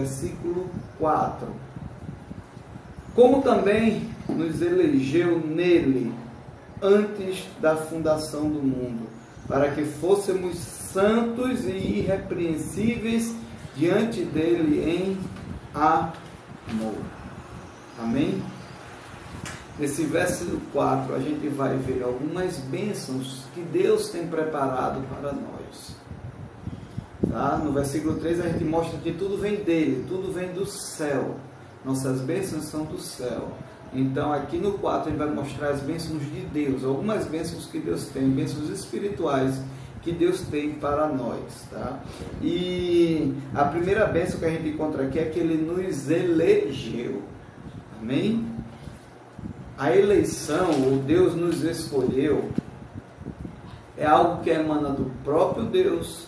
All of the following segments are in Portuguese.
versículo 4. Como também nos elegeu nele antes da fundação do mundo, para que fôssemos santos e irrepreensíveis diante dele em amor. Amém? Nesse versículo 4, a gente vai ver algumas bênçãos que Deus tem preparado para nós. Tá? No versículo 3, a gente mostra que tudo vem dele, tudo vem do céu. Nossas bênçãos são do céu. Então, aqui no 4, a gente vai mostrar as bênçãos de Deus, algumas bênçãos que Deus tem, bênçãos espirituais que Deus tem para nós. Tá? E a primeira bênção que a gente encontra aqui é que Ele nos elegeu. Amém? A eleição, ou Deus nos escolheu, é algo que emana do próprio Deus,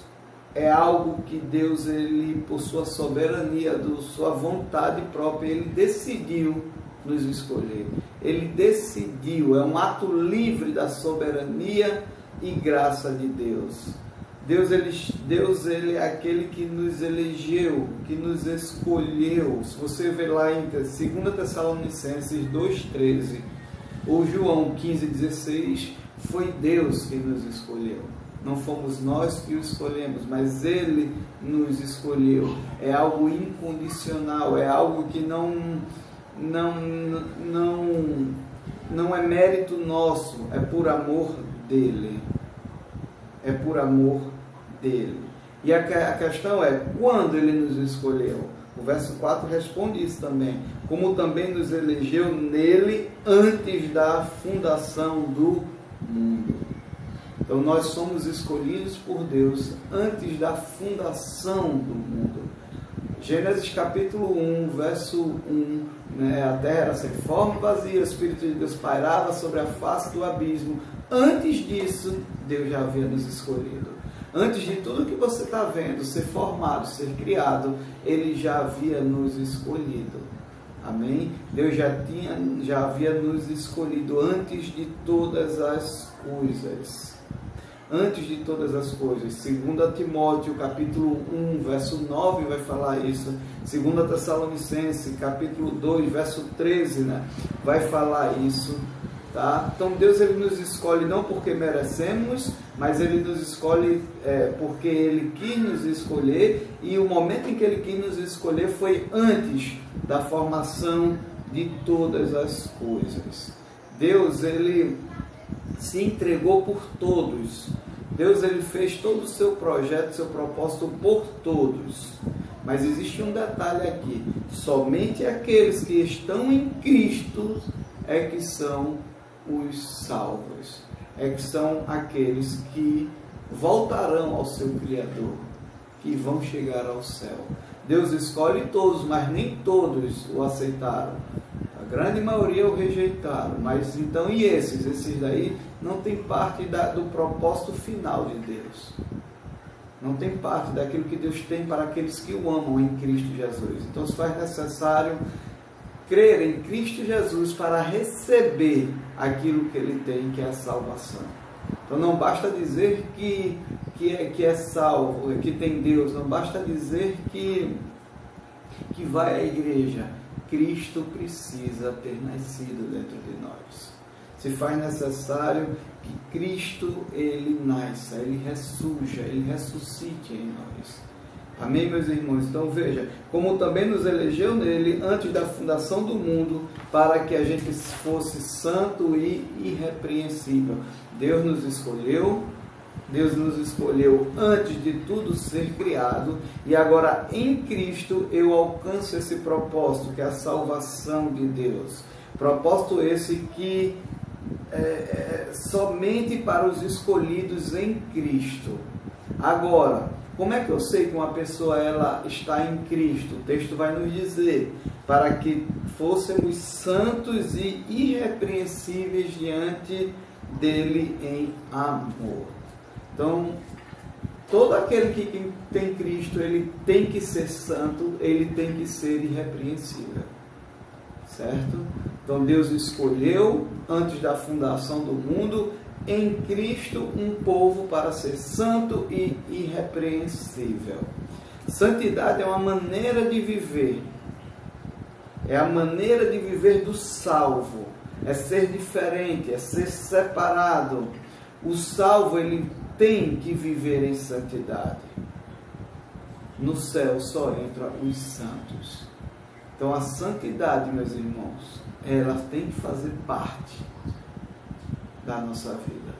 é algo que Deus, ele, por sua soberania, sua vontade própria, ele decidiu nos escolher. Ele decidiu, é um ato livre da soberania e graça de Deus. Deus ele é aquele que nos elegeu, que nos escolheu. Se você ver lá em 2 Tessalonicenses 2,13 ou João 15,16, foi Deus que nos escolheu. Não fomos nós que o escolhemos, mas Ele nos escolheu. É algo incondicional, é algo que não é mérito nosso, é por amor dEle. É por amor dEle. E a questão é, quando Ele nos escolheu? O verso 4 responde isso também. Como também nos elegeu nele antes da fundação do mundo. Então nós somos escolhidos por Deus antes da fundação do mundo. Gênesis capítulo 1, verso 1, a terra era sem forma e vazia, o Espírito de Deus pairava sobre a face do abismo. Antes disso, Deus já havia nos escolhido. Antes de tudo que você está vendo ser formado, ser criado, Ele já havia nos escolhido. Amém? Deus já havia nos escolhido antes de todas as coisas. Antes de todas as coisas. 2 Timóteo, capítulo 1, verso 9, vai falar isso. 2 Tessalonicenses, capítulo 2, verso 13, vai falar isso. Tá? Então Deus ele nos escolhe não porque merecemos, mas Ele nos escolhe porque Ele quis nos escolher, e o momento em que Ele quis nos escolher foi antes da formação de todas as coisas. Deus ele se entregou por todos. Deus ele fez todo o seu projeto, seu propósito por todos. Mas existe um detalhe aqui: somente aqueles que estão em Cristo é que são os salvos, é que são aqueles que voltarão ao seu Criador, que vão chegar ao céu. Deus escolhe todos, mas nem todos o aceitaram. A grande maioria o rejeitaram. Mas então, e esses? Esses daí não tem parte do propósito final de Deus. Não tem parte daquilo que Deus tem para aqueles que o amam em Cristo Jesus. Então se faz necessário crer em Cristo Jesus para receber aquilo que Ele tem, que é a salvação. Então não basta dizer que é salvo, que tem Deus, não basta dizer que vai à igreja. Cristo precisa ter nascido dentro de nós. Se faz necessário que Cristo ele nasça, ele ressurja, ele ressuscite em nós. Amém, meus irmãos? Então veja, como também nos elegeu nele antes da fundação do mundo, para que a gente fosse santo e irrepreensível. Deus nos escolheu antes de tudo ser criado, e agora em Cristo eu alcanço esse propósito, que é a salvação de Deus. Propósito esse que é somente para os escolhidos em Cristo. Agora, como é que eu sei que uma pessoa ela está em Cristo? O texto vai nos dizer, para que fôssemos santos e irrepreensíveis diante dele em amor. Então, todo aquele que tem Cristo, ele tem que ser santo, ele tem que ser irrepreensível. Certo? Então Deus escolheu, antes da fundação do mundo, em Cristo um povo para ser santo e irrepreensível. Santidade é uma maneira de viver. É a maneira de viver do salvo. É ser diferente, é ser separado. O salvo, ele tem que viver em santidade. No céu só entram os santos. Então a santidade, meus irmãos, ela tem que fazer parte da nossa vida.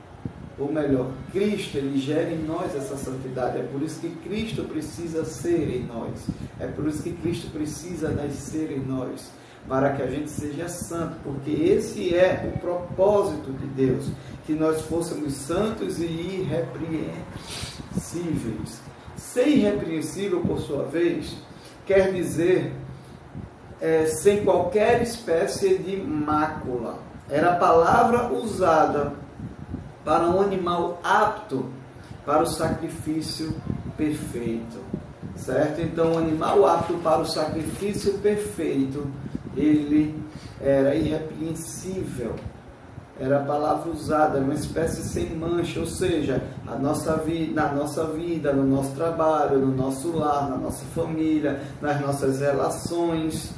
Ou melhor, Cristo, ele gera em nós essa santidade. É por isso que Cristo precisa ser em nós. É por isso que Cristo precisa nascer em nós, para que a gente seja santo, porque esse é o propósito de Deus, que nós fôssemos santos e irrepreensíveis. Ser irrepreensível, por sua vez, quer dizer sem qualquer espécie de mácula. Era a palavra usada para um animal apto para o sacrifício perfeito, certo? Então, o animal apto para o sacrifício perfeito, ele era irrepreensível. Era a palavra usada, uma espécie sem mancha, ou seja, na nossa vida, no nosso trabalho, no nosso lar, na nossa família, nas nossas relações.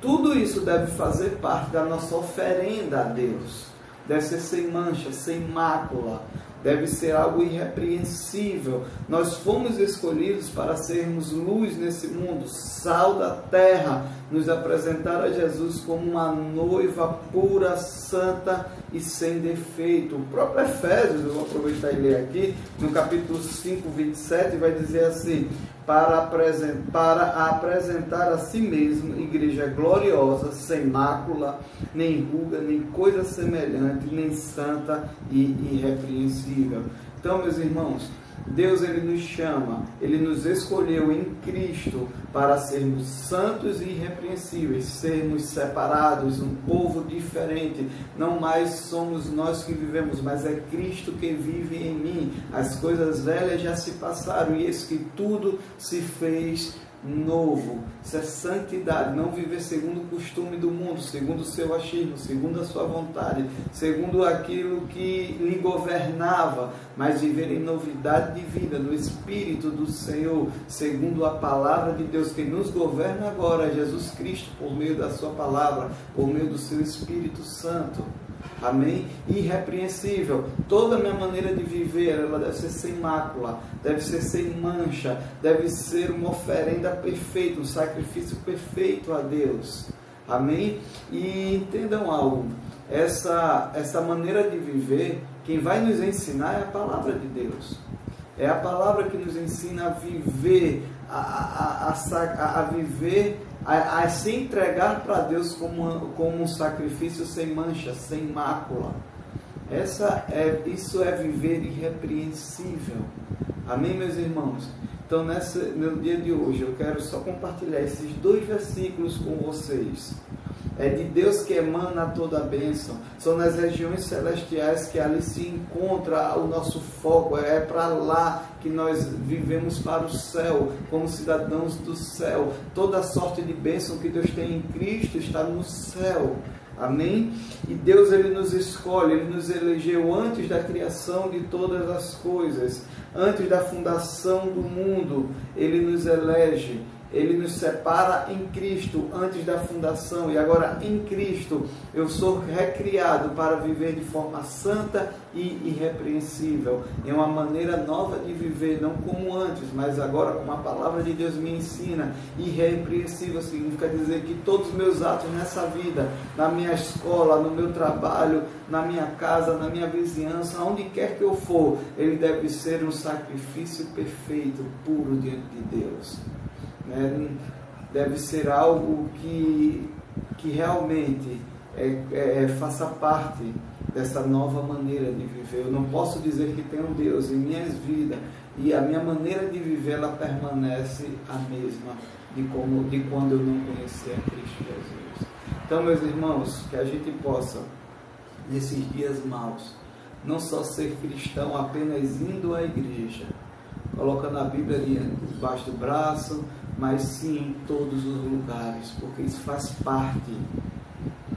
Tudo isso deve fazer parte da nossa oferenda a Deus. Deve ser sem mancha, sem mácula, deve ser algo irrepreensível. Nós fomos escolhidos para sermos luz nesse mundo, sal da terra, nos apresentar a Jesus como uma noiva pura, santa e sem defeito. O próprio Efésios, eu vou aproveitar e ler aqui, no capítulo 5, 27, vai dizer assim: para apresentar a si mesmo igreja gloriosa, sem mácula, nem ruga, nem coisa semelhante, nem santa e irrepreensível. Então, meus irmãos, Deus, ele nos chama, ele nos escolheu em Cristo para sermos santos e irrepreensíveis, sermos separados, um povo diferente. Não mais somos nós que vivemos, mas é Cristo que vive em mim. As coisas velhas já se passaram e eis que tudo se fez novo. Isso é santidade, não viver segundo o costume do mundo, segundo o seu achismo, segundo a sua vontade, segundo aquilo que lhe governava, mas viver em novidade de vida, no Espírito do Senhor, segundo a palavra de Deus. Quem nos governa agora é Jesus Cristo, por meio da sua palavra, por meio do seu Espírito Santo. Amém? Irrepreensível. Toda a minha maneira de viver, ela deve ser sem mácula, deve ser sem mancha, deve ser uma oferenda perfeita, um sacrifício perfeito a Deus. Amém? E entendam algo, essa maneira de viver, quem vai nos ensinar é a palavra de Deus. É a palavra que nos ensina a viver, a viver, a se entregar para Deus como um sacrifício sem mancha, sem mácula. Isso é viver irrepreensível. Amém, meus irmãos? Então, no dia de hoje, eu quero só compartilhar esses 2 versículos com vocês. É de Deus que emana toda a bênção. São nas regiões celestiais que ali se encontra o nosso foco. É para lá que nós vivemos, para o céu, como cidadãos do céu. Toda sorte de bênção que Deus tem em Cristo está no céu. Amém? E Deus, ele nos escolhe, ele nos elegeu antes da criação de todas as coisas. Antes da fundação do mundo, ele nos elege. Ele nos separa em Cristo antes da fundação, e agora em Cristo eu sou recriado para viver de forma santa e irrepreensível, em uma maneira nova de viver, não como antes, mas agora como a palavra de Deus me ensina. Irrepreensível significa dizer que todos os meus atos nessa vida, na minha escola, no meu trabalho, na minha casa, na minha vizinhança, onde quer que eu for, ele deve ser um sacrifício perfeito, puro diante de Deus. Deve ser algo que realmente faça parte dessa nova maneira de viver. Eu não posso dizer que tenho Deus em minhas vidas e a minha maneira de viver, ela permanece a mesma de quando eu não conhecia Cristo Jesus. Então, meus irmãos, que a gente possa, nesses dias maus, não só ser cristão apenas indo à igreja, colocando a Bíblia debaixo do braço, mas sim em todos os lugares, porque isso faz parte.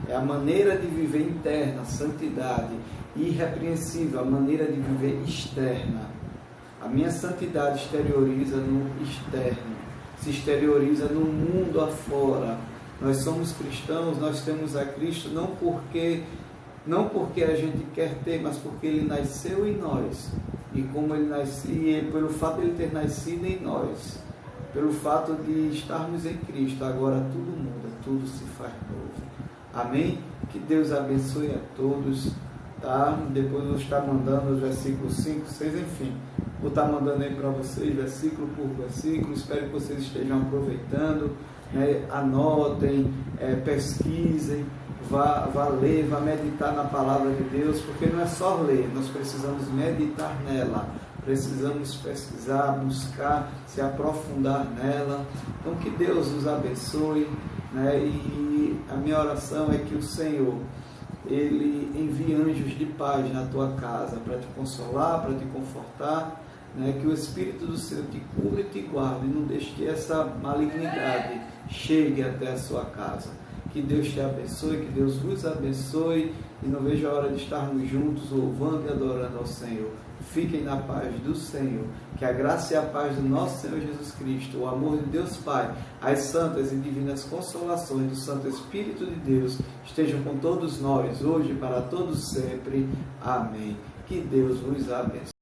É a maneira de viver interna, santidade, irrepreensível, a maneira de viver externa. A minha santidade exterioriza no externo. se exterioriza no mundo afora. Nós somos cristãos, nós temos a Cristo não porque a gente quer ter, mas porque Ele nasceu em nós. E como Ele nascia, pelo fato de Ele ter nascido em nós, pelo fato de estarmos em Cristo, agora tudo muda, tudo se faz novo. Amém? Que Deus abençoe a todos. Tá? Depois eu vou estar mandando os versículos 5, 6, enfim. Vou estar mandando aí para vocês, versículo por versículo. Espero que vocês estejam aproveitando, né? Anotem, pesquisem, vá ler, vá meditar na palavra de Deus, porque não é só ler, nós precisamos meditar nela, precisamos pesquisar, buscar, se aprofundar nela. Então que Deus nos abençoe, né? E a minha oração é que o Senhor, Ele envie anjos de paz na tua casa para te consolar, para te confortar, né? Que o Espírito do Senhor te cubra e te guarde, e não deixe que essa malignidade chegue até a sua casa. Que Deus te abençoe, que Deus vos abençoe, e não vejo a hora de estarmos juntos louvando e adorando ao Senhor. Fiquem na paz do Senhor, que a graça e a paz do nosso Senhor Jesus Cristo, o amor de Deus Pai, as santas e divinas consolações do Santo Espírito de Deus estejam com todos nós, hoje e para todos sempre. Amém. Que Deus vos abençoe.